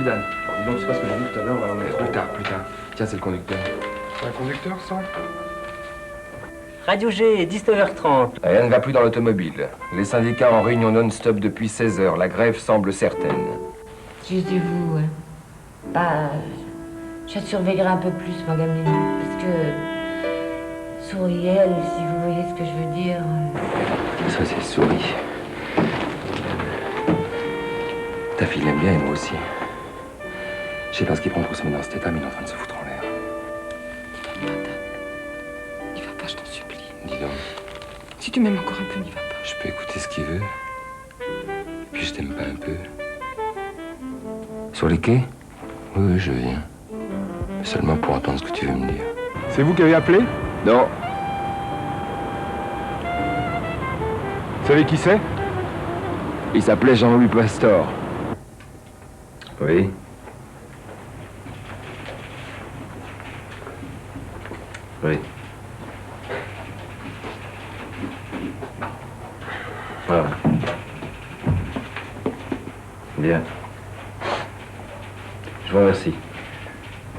Dan. Alors, dis donc, c'est pas ce que j'ai dit tout à l'heure, là, on est Plus tard, plus tard. Tiens, c'est le conducteur. C'est un conducteur, ça? Radio G, 19h30. Rien ne va plus dans l'automobile. Les syndicats en réunion non-stop depuis 16 heures. La grève semble certaine. Excusez-vous, hein. Bah, je surveillerai un peu plus, ma gamine. Parce que... Souriel, si vous voyez ce que je veux dire. Ça, c'est souris. Ta fille l'aime bien et moi aussi. Je sais pas ce qu'il prend pour se mettre dans cet état, mais il est en train de se foutre en l'air. N'y va pas, je t'en supplie. Dis donc, Si tu m'aimes encore un peu, n'y va pas. je peux écouter ce qu'il veut. Puis je t'aime pas un peu. Sur les quais? Oui, je viens. Seulement pour entendre ce que tu veux me dire. C'est vous qui avez appelé? Non. Vous savez qui c'est? Il s'appelait Jean-Louis Pastor. Oui. Oui. Voilà. Bien. Je vous remercie.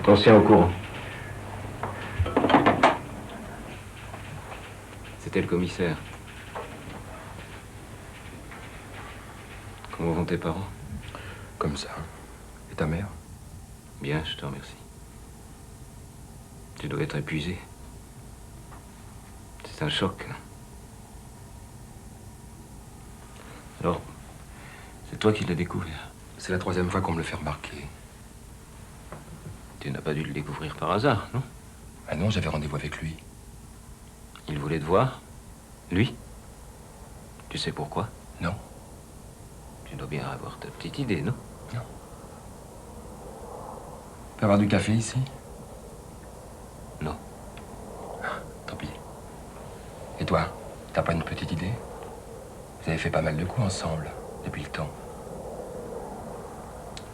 On se tient au courant. C'était le commissaire. Comment vont tes parents? Comme ça. Et ta mère? Bien, je te remercie. Tu dois être épuisé. C'est un choc. Alors, c'est toi qui l'as découvert? C'est la 3e fois qu'on me le fait remarquer. Tu n'as pas dû le découvrir par hasard, non? Ah non, j'avais rendez-vous avec lui. Il voulait te voir? Lui? Tu sais pourquoi? Non. Tu dois bien avoir ta petite idée, non? Non. Peut avoir du café ici? Non. Tant pis. Et toi, t'as pas une petite idée? Vous avez fait pas mal de coups ensemble, depuis le temps.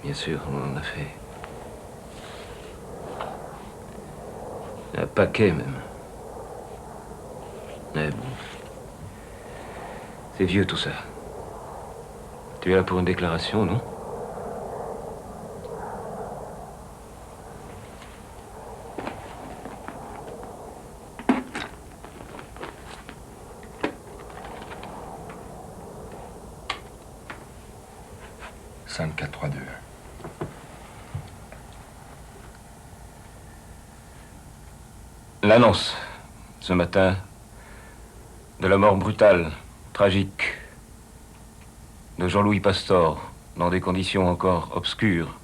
Bien sûr, on en a fait. Un paquet, même. Mais bon. C'est vieux, tout ça. Tu es là pour une déclaration, non? L'annonce, ce matin, de la mort brutale, tragique, de Jean-Louis Pastor, dans des conditions encore obscures,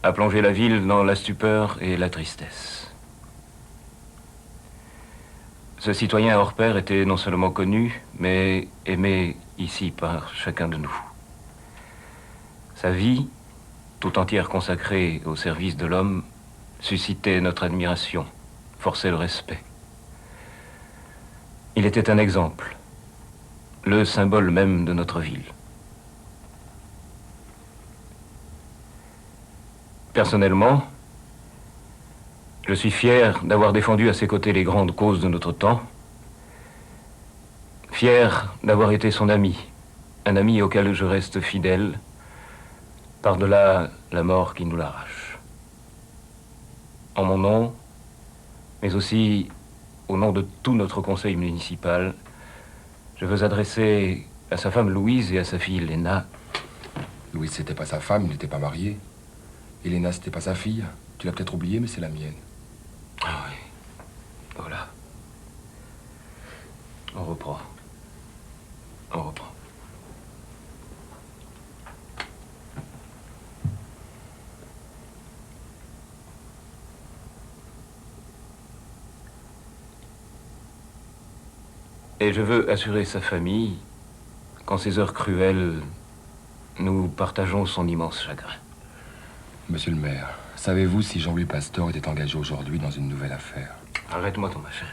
a plongé la ville dans la stupeur et la tristesse. Ce citoyen hors pair était non seulement connu, mais aimé ici par chacun de nous. Sa vie, tout entière consacrée au service de l'homme, suscitait notre admiration, forçait le respect. Il était un exemple, le symbole même de notre ville. Personnellement, je suis fier d'avoir défendu à ses côtés les grandes causes de notre temps, fier d'avoir été son ami, un ami auquel je reste fidèle, par-delà la mort qui nous l'arrache. En mon nom, mais aussi au nom de tout notre conseil municipal, je veux adresser à sa femme Louise et à sa fille Léna. Louise, c'était pas sa femme, il n'était pas marié. Et Léna, c'était pas sa fille. Tu l'as peut-être oublié, mais c'est la mienne. Ah oui, voilà. On reprend. On reprend. Et je veux assurer sa famille qu'en ces heures cruelles, nous partageons son immense chagrin. Monsieur le maire, savez-vous si Jean-Louis Pastor était engagé aujourd'hui dans une nouvelle affaire? Arrête-moi ton machin.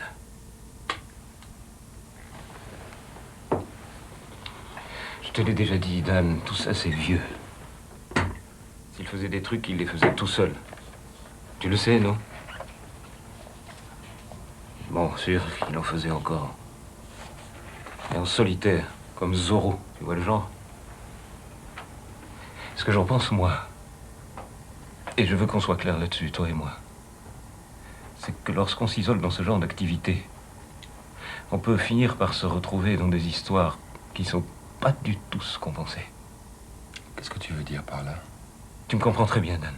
Je te l'ai déjà dit, Dan, tout ça c'est vieux. S'il faisait des trucs, il les faisait tout seul. Tu le sais, non? Bon, sûr qu'il en faisait encore. Et en solitaire, comme Zorro, tu vois le genre? Ce que j'en pense, moi, Et je veux qu'on soit clair là-dessus, toi et moi. C'est que lorsqu'on s'isole dans ce genre d'activité, on peut finir par se retrouver dans des histoires qui sont pas du tout ce qu'on pensait. Qu'est-ce que tu veux dire par là? Tu me comprends très bien, Dan.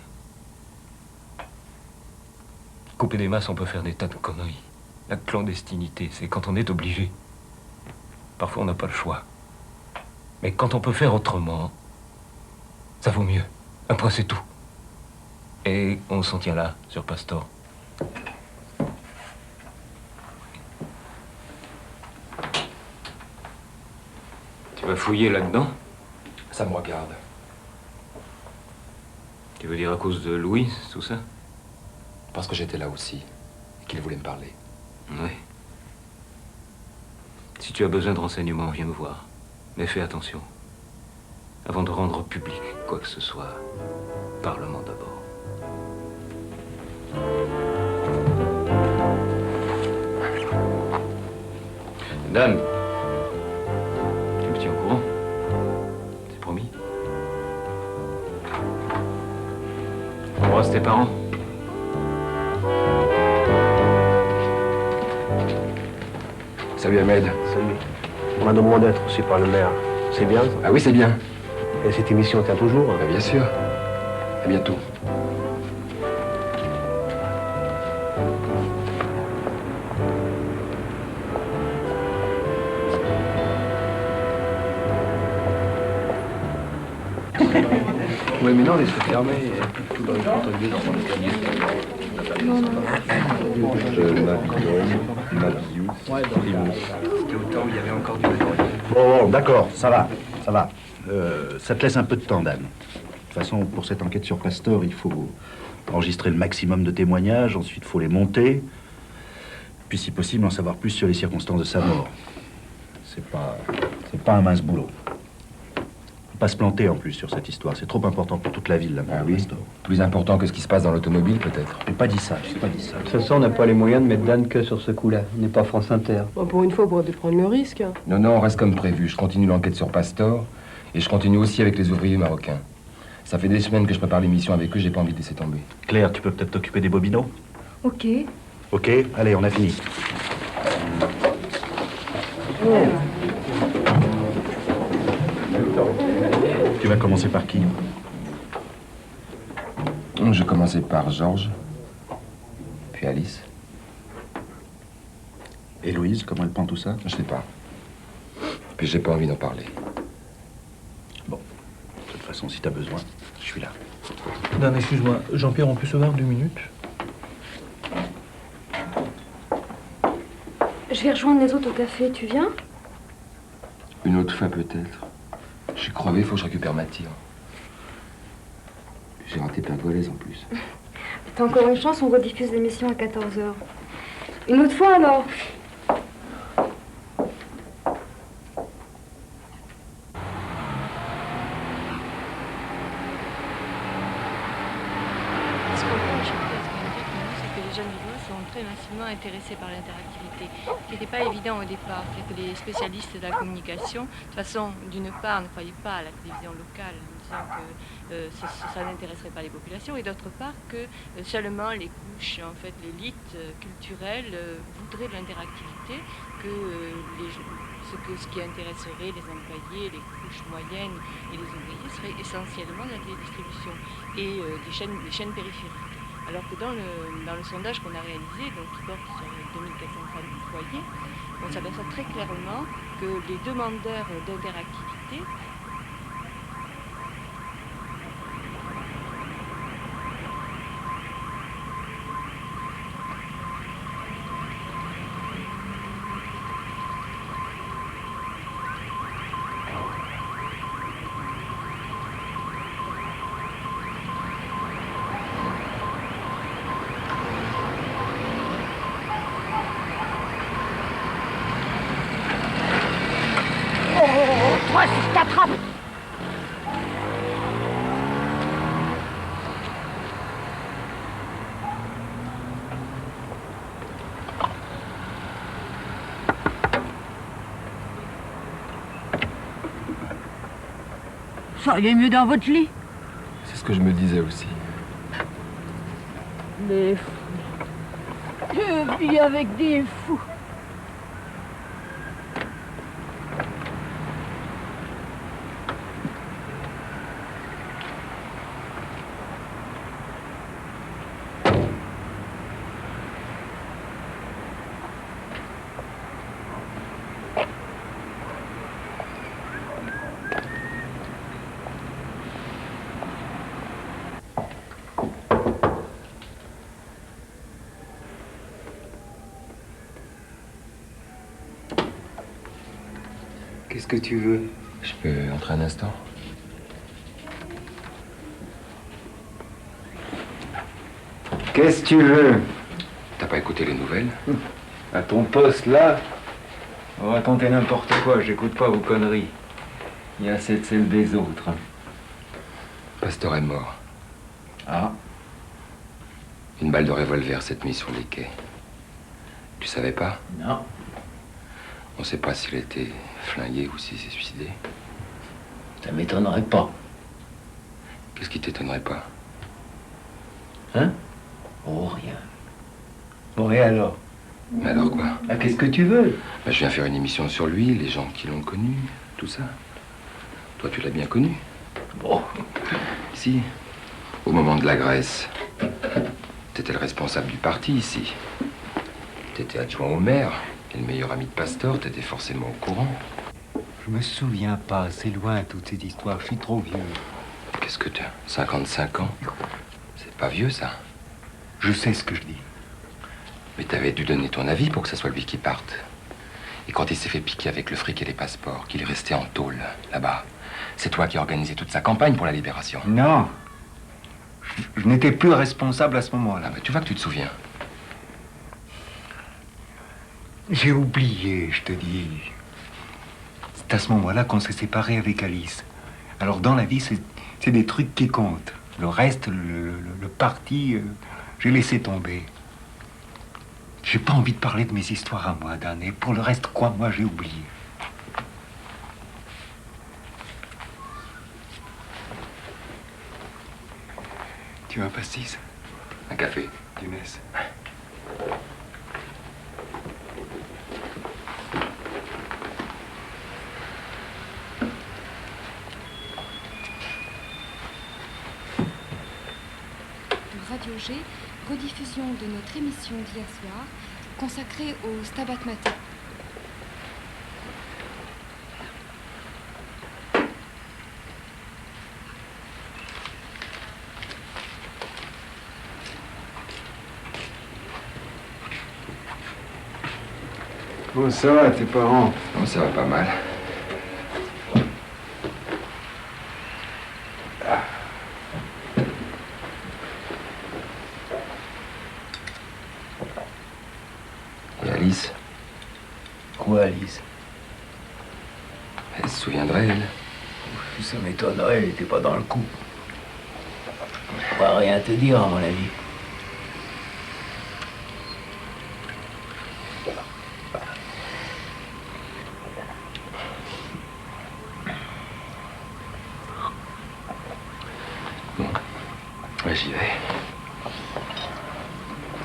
Couper des masses, on peut faire des tas de conneries. La clandestinité, c'est quand on est obligé. Parfois, on n'a pas le choix. Mais quand on peut faire autrement, ça vaut mieux. Un point, c'est tout. Et on s'en tient là, sur Pastor. Tu vas fouiller là-dedans? Ça me regarde. Tu veux dire à cause de Louise, tout ça? Parce que j'étais là aussi, et qu'il voulait me parler. Oui. Si tu as besoin de renseignements, viens me voir. Mais fais attention. Avant de rendre public quoi que ce soit, parle-moi d'abord. Dan, tu me tiens au courant? C'est promis? Embrasse tes parents. Salut Ahmed. Salut. On m'a demandé d'être reçu par le maire. C'est bien? Ah oui, c'est bien. Et cette émission tient toujours? Bah, bien sûr. À bientôt. Oui, mais non, laisse-le fermer. Tout dans le contre-gueule dans le camion. C'était au temps où il y avait encore du matériel. Bon, d'accord, ça va, ça va. Ça te laisse un peu de temps, Dan. De toute façon, pour cette enquête sur Pastor, il faut enregistrer le maximum de témoignages, ensuite il faut les monter, puis si possible en savoir plus sur les circonstances de sa mort. C'est pas un mince boulot. Faut pas se planter en plus sur cette histoire, c'est trop important pour toute la ville, la mort Ah de oui. Pastor. Plus important que ce qui se passe dans l'automobile, peut-être. J'ai pas dit ça, j'ai pas dit ça. De toute façon, on n'a pas les moyens de mettre Dan que sur ce coup-là. On n'est pas France Inter. Bon, pour une fois, on pourrait peut-être prendre le risque. Non, non, on reste comme prévu. Je continue l'enquête sur Pastor, et je continue aussi avec les ouvriers marocains. Ça fait des semaines que je prépare l'émission avec eux, j'ai pas envie de laisser tomber. Claire, tu peux peut-être t'occuper des bobinots? Ok. Ok, allez, on a fini. Tu vas commencer par qui? Je vais commencer par Georges, puis Alice. Et Louise, comment elle prend tout ça? Je sais pas. Puis j'ai pas envie d'en parler. Bon, de toute façon, si t'as besoin, je suis là. Dan, excuse-moi, Jean-Pierre, on peut se voir 2 minutes? Je vais rejoindre les autres au café, tu viens? Une autre fois peut-être. Je suis crevé, faut que je récupère ma tire. J'ai raté plein de volets en plus. T'as encore une chance, on rediffuse l'émission à 14h. Une autre fois alors? Ce qu'on voit aujourd'hui à ce qu'on dit, c'est que les jeunes vidéos sont très massivement intéressés par l'interactivité, ce qui n'était pas évident au départ. C'est que les spécialistes de la communication, de toute façon, d'une part, ne croyaient pas à la télévision locale, en disant que ça n'intéresserait pas les populations, et d'autre part que seulement les couches, en fait, l'élite culturelle voudraient de l'interactivité, que ce qui intéresserait les employés, les couches moyennes et les ouvriers serait essentiellement la télédistribution et des chaînes périphériques. Alors que dans le sondage qu'on a réalisé, donc qui porte sur 2400 foyers, on s'aperçoit très clairement que les demandeurs d'interactivité Toi, si je t'attrape! Vous seriez mieux dans votre lit. C'est ce que je me disais aussi. Les fous. Je vis avec des fous. Qu'est-ce que tu veux? Je peux entrer un instant? Qu'est-ce que tu veux? T'as pas écouté les nouvelles? À ton poste, là? On va raconter n'importe quoi, j'écoute pas vos conneries. Il y a assez de celles des autres. Pasteur est mort. Ah? Une balle de revolver cette nuit sur les quais. Tu savais pas? Non. On sait pas s'il a été flingué ou s'il s'est suicidé. Ça m'étonnerait pas. Qu'est-ce qui t'étonnerait pas? Hein? Oh, rien. Bon, et alors? Mais alors quoi? Ah, qu'est-ce que tu veux? Ben, je viens faire une émission sur lui, les gens qui l'ont connu, tout ça. Toi, tu l'as bien connu. Bon. Si. Au moment de la Grèce, t'étais le responsable du parti ici. T'étais adjoint au maire. Et le meilleur ami de Pasteur, t'étais forcément au courant. Je me souviens pas, c'est loin toute cette histoire, je suis trop vieux. Qu'est-ce que t'as? 55 ans? C'est pas vieux, ça. Je sais ce que je dis. Mais t'avais dû donner ton avis pour que ce soit lui qui parte. Et quand il s'est fait piquer avec le fric et les passeports, qu'il est resté en tôle, là-bas, c'est toi qui as organisé toute sa campagne pour la libération. Non. Je n'étais plus responsable à ce moment-là. Ah, mais tu vois que tu te souviens. J'ai oublié, je te dis. C'est à ce moment-là qu'on s'est séparés avec Alice. Alors dans la vie, c'est des trucs qui comptent. Le reste, le parti, j'ai laissé tomber. J'ai pas envie de parler de mes histoires à moi, Dan. Et pour le reste, quoi, moi, j'ai oublié. Tu veux un pastis? Un café. Inès. Radio G, rediffusion de notre émission d'hier soir, consacrée au Stabat Mater. Bon, ça va, tes parents? Non, ça va pas mal. Et Alice? Quoi, Alice? Elle se souviendrait, elle? Ça m'étonnerait, elle était pas dans le coup. Je pourrais rien te dire, à mon avis. Bon, ouais, j'y vais.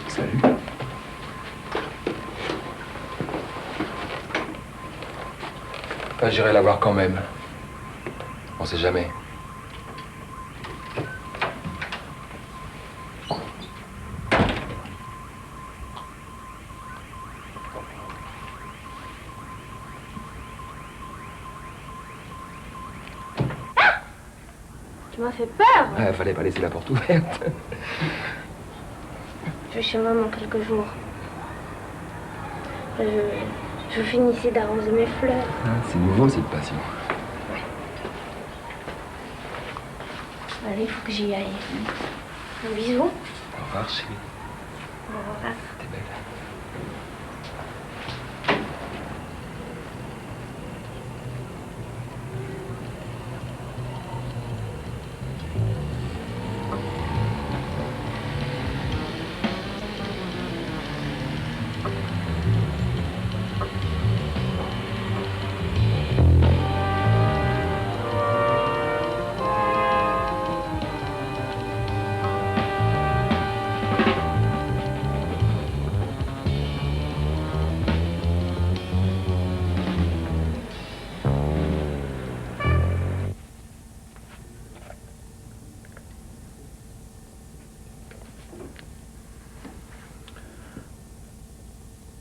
Salut. J'irai la voir quand même. On sait jamais. Tu m'as fait peur. Ouais, fallait pas laisser la porte ouverte. Je vais chez maman quelques jours. Je finissais d'arroser mes fleurs. C'est nouveau, cette passion. Allez, il faut que j'y aille. Un bisou. Au revoir, chérie. Au revoir. T'es belle.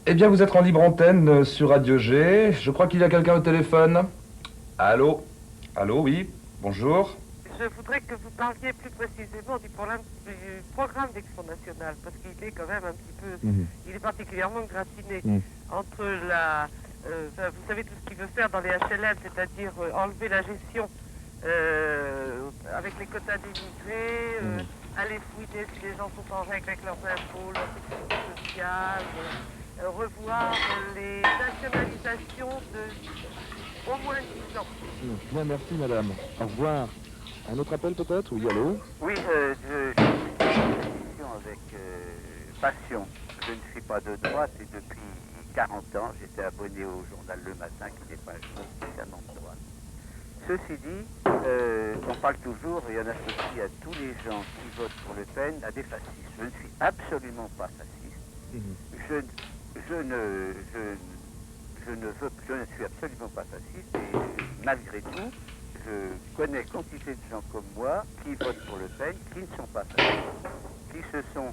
Eh bien, vous êtes en libre antenne sur Radio G. Je crois qu'il y a quelqu'un au téléphone. Allô? Allô, oui. Bonjour. Je voudrais que vous parliez plus précisément du programme d'Expo Nationale, parce qu'il est quand même un petit peu... Il est particulièrement gratiné entre la... vous savez tout ce qu'il veut faire dans les HLM, c'est-à-dire enlever la gestion avec les quotas d'émigrés, aller fouiller si les gens sont en règle avec leurs impôts, leur sécurité sociale, revoir les nationalisations de au moins 10 ans. Bien, merci madame. Au revoir. Un autre appel peut-être? Oui, allô? Oui, je suis avec passion. Je ne suis pas de droite et depuis 40 ans, j'étais abonné au journal Le Matin, qui n'est pas un journal spécialement de droite. Ceci dit, on parle toujours, et on associe à tous les gens qui votent pour Le Pen à des fascistes. Je ne suis absolument pas fasciste. Je ne suis absolument pas fasciste et malgré tout, je connais quantité de gens comme moi qui votent pour Le Pen, qui ne sont pas fascistes, qui se sont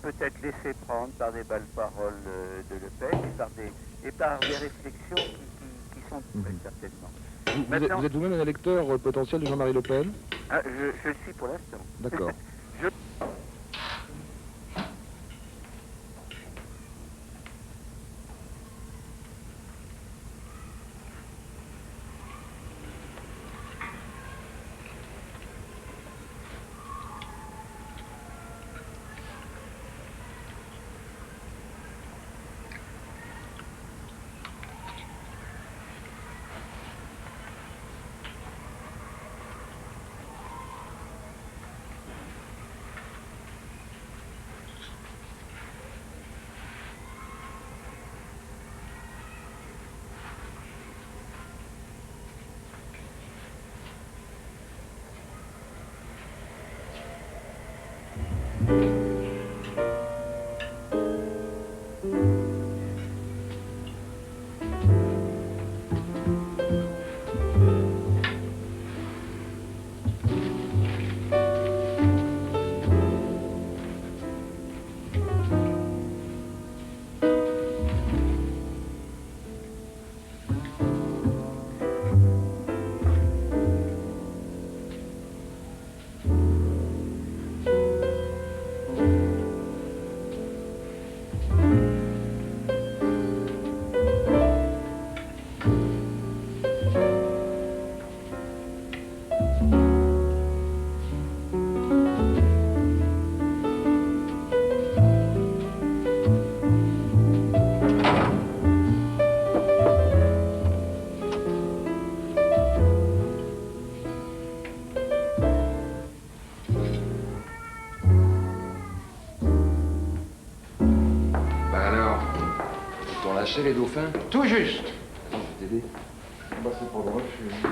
peut-être laissés prendre par des belles paroles de Le Pen et par des réflexions qui sont très certainement. Vous êtes vous-même un électeur potentiel de Jean-Marie Le Pen? Je le suis pour l'instant. D'accord. Les dauphins? Tout juste. Attends, je vais t'aider. Bah, c'est pas drôle, je suis...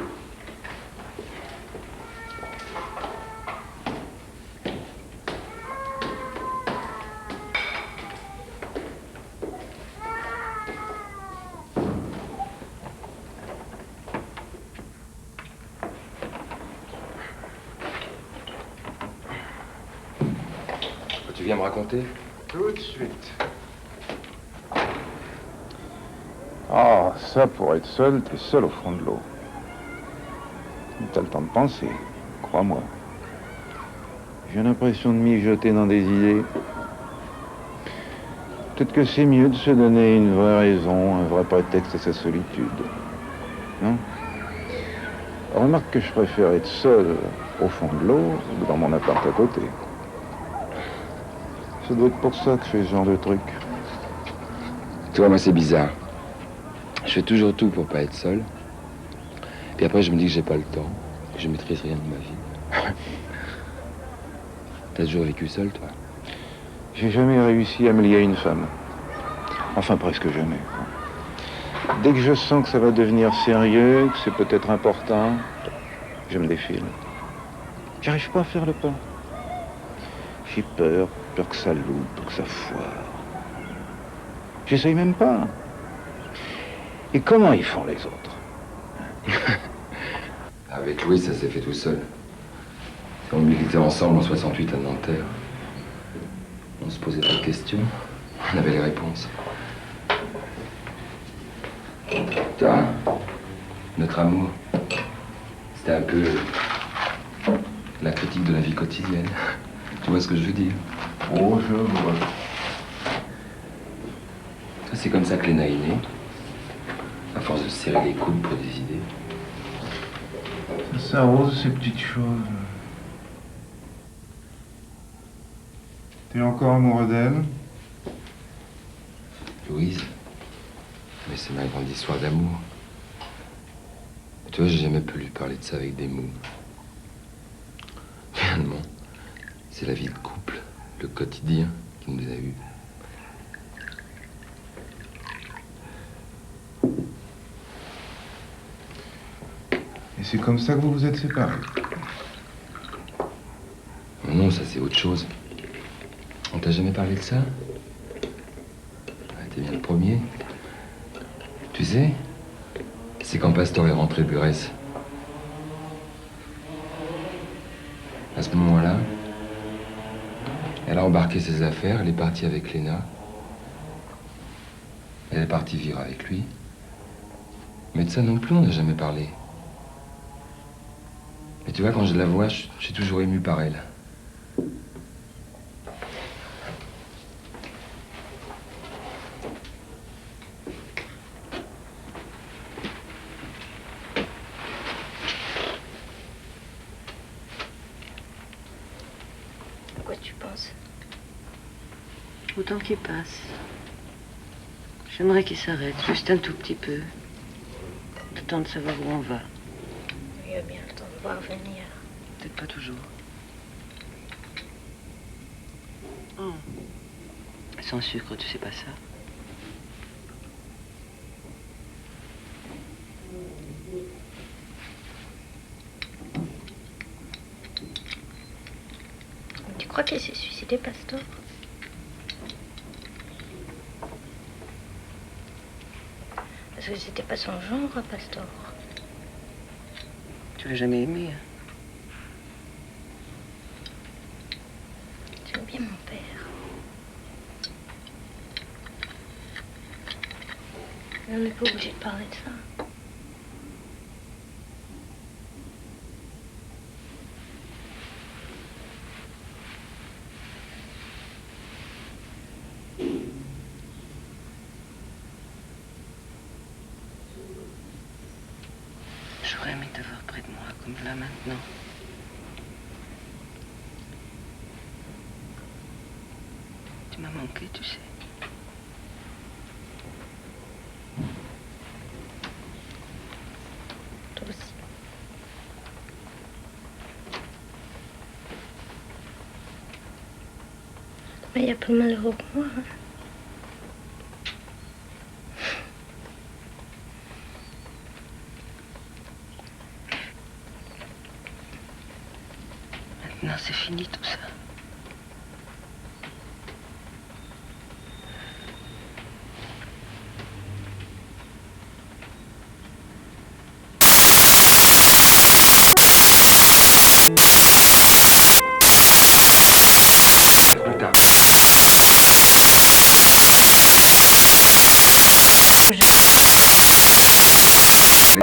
Tu viens me raconter? Tout de suite. Ah, ça, pour être seul, t'es seul au fond de l'eau. T'as le temps de penser, crois-moi. J'ai l'impression de m'y jeter dans des idées. Peut-être que c'est mieux de se donner une vraie raison, un vrai prétexte à sa solitude. Non? Remarque que je préfère être seul au fond de l'eau que dans mon appart à côté. Ça doit être pour ça que je fais ce genre de truc. Tu vois, moi, c'est bizarre. Je fais toujours tout pour pas être seul. Puis après, je me dis que j'ai pas le temps, que je maîtrise rien de ma vie. T'as toujours vécu seul, toi? J'ai jamais réussi à me lier à une femme. Enfin, presque jamais. Dès que je sens que ça va devenir sérieux, que c'est peut-être important, je me défile. J'arrive pas à faire le pas. J'ai peur que ça loupe, que ça foire. J'essaye même pas. Et comment ils font les autres? Avec Louis, ça s'est fait tout seul. On militait ensemble en 68 à Nanterre. On se posait pas de questions, on avait les réponses. Toi, notre amour, c'était un peu la critique de la vie quotidienne. Tu vois ce que je veux dire? Oh, je vois. Toi, c'est comme ça que Léna est née. À force de serrer les coudes pour des idées. Ça s'arrose, ces petites choses. T'es encore amoureux d'elle? Louise. Mais c'est ma grande histoire d'amour. Tu vois, j'ai jamais pu lui parler de ça avec des mots. Finalement, c'est la vie de couple, le quotidien qui nous a eus. Et c'est comme ça que vous vous êtes séparés? Non, ça c'est autre chose. On t'a jamais parlé de ça? T'es bien le premier. Tu sais, c'est quand Pastor est rentré de Grèce. À ce moment-là, elle a embarqué ses affaires, elle est partie avec Léna. Elle est partie vivre avec lui. Mais de ça non plus, on n'a jamais parlé. Et tu vois, quand je la vois, je suis toujours ému par elle. Quoi tu penses? Au temps qui passe. J'aimerais qu'il s'arrête, juste un tout petit peu. Le temps de savoir où on va. Il y a bien le temps de voir venir. Peut-être pas toujours. Sans sucre, tu sais pas ça? Tu crois qu'il s'est suicidé, Pastor? Parce que c'était pas son genre, Pastor. Tu l'as jamais aimé, hein? J'aime bien mon père. Mais on n'est pas obligé de parler de ça. J'aurais aimé t'avoir près de moi, comme là maintenant. Tu m'as manqué, tu sais. Toi aussi. Mais il y a plus malheureux que moi, hein. Maintenant, c'est fini tout ça.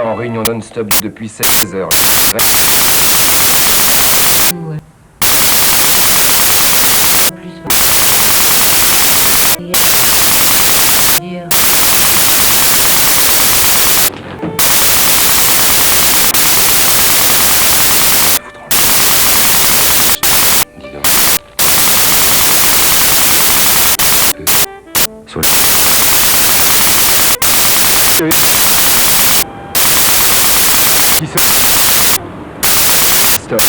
En réunion non-stop depuis 16 heures. Qui se... Stop.